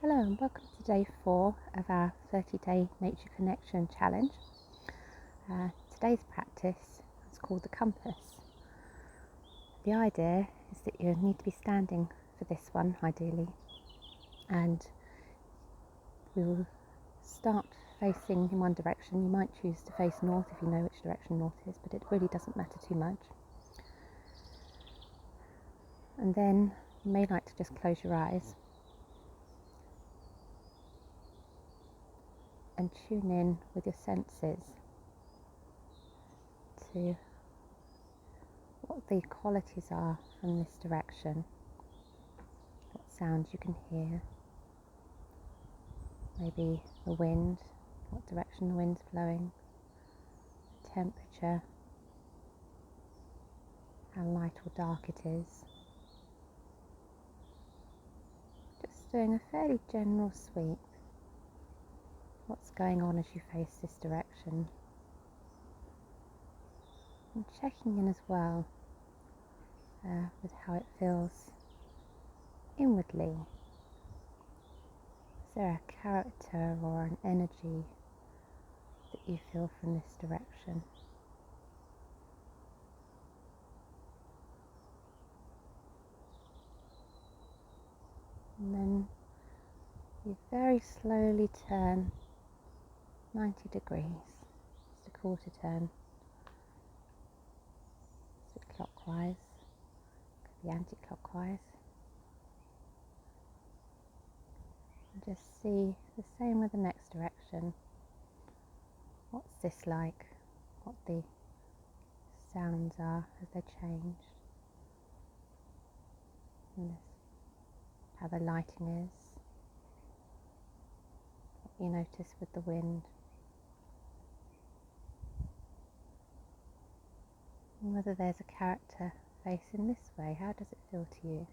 Hello and welcome to day 4 of our 30-day Nature Connection Challenge. Today's practice is called the compass. The idea is that you need to be standing for this one, ideally, and we will start facing in one direction. You might choose to face north if you know which direction north is, but it really doesn't matter too much. And then you may like to just close your eyes and tune in with your senses to what the qualities are from this direction, what sounds you can hear, maybe the wind, what direction the wind's blowing, temperature, how light or dark it is. Just doing a fairly general sweep, what's going on as you face this direction, and checking in as well with how it feels inwardly. Is there a character or an energy that you feel from this direction? And then you very slowly turn 90 degrees, just a quarter turn, so clockwise, could be anti-clockwise. And just see the same with the next direction. What's this like? What the sounds are as they change. And this, how the lighting is. What you notice with the wind. And whether there's a character facing this way, how does it feel to you?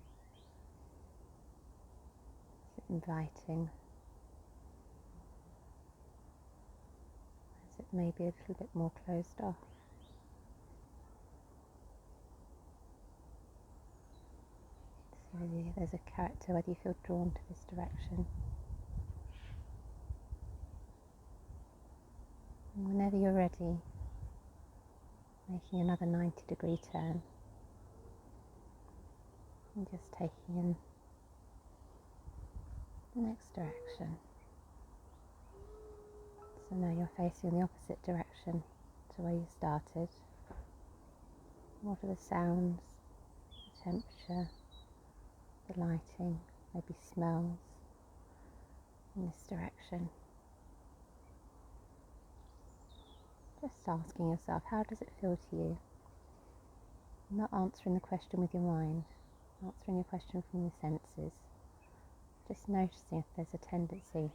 Is it inviting? Is it maybe a little bit more closed off? So there's a character, whether you feel drawn to this direction. And whenever you're ready, making another 90-degree turn and just taking in the next direction. So now you're facing the opposite direction to where you started. What are the sounds, the temperature, the lighting, maybe smells in this direction? Just asking yourself, how does it feel to you? Not answering the question with your mind, answering your question from your senses. Just noticing if there's a tendency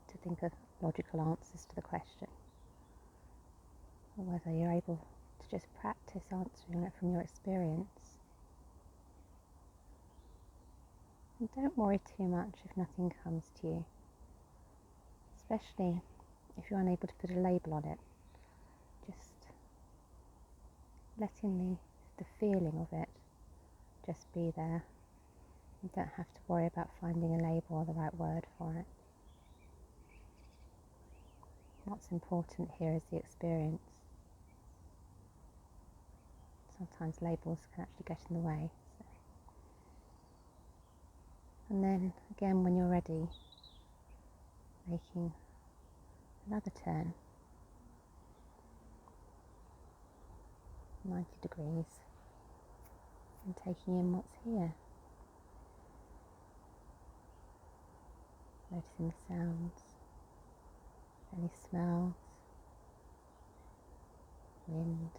to think of logical answers to the question, or whether you're able to just practice answering it from your experience. And don't worry too much if nothing comes to you, especially if you're unable to put a label on it. Just letting the feeling of it just be there. You don't have to worry about finding a label or the right word for it. What's important here is the experience. Sometimes labels can actually get in the way. And then again, when you're ready, making another turn, 90 degrees, and taking in what's here. Noticing the sounds, any smells, wind,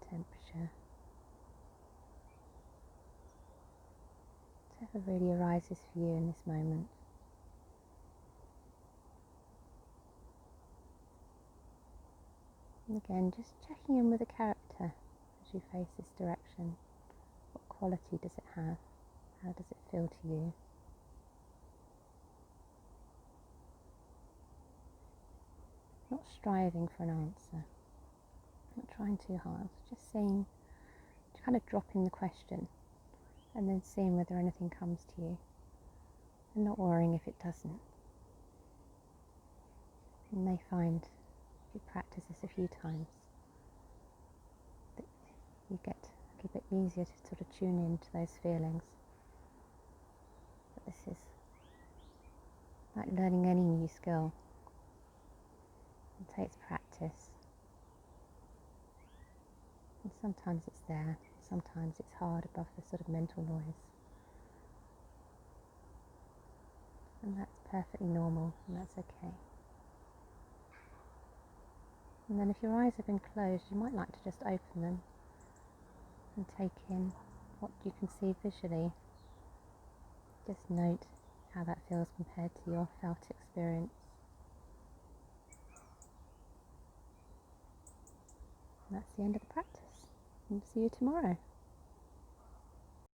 temperature, whatever really arises for you in this moment. And again, just checking in with the character as you face this direction. What quality does it have? How does it feel to you? Not striving for an answer, not trying too hard, just seeing, kind of dropping the question and then seeing whether anything comes to you. and not worrying if it doesn't. You may find if you practice this a few times that you get a bit easier to sort of tune into those feelings. But this is like learning any new skill. It takes practice. And sometimes it's there, sometimes it's hard above the sort of mental noise. And that's perfectly normal, and that's okay. And then if your eyes have been closed, you might like to just open them and take in what you can see visually. Just note how that feels compared to your felt experience. And that's the end of the practice. And see you tomorrow.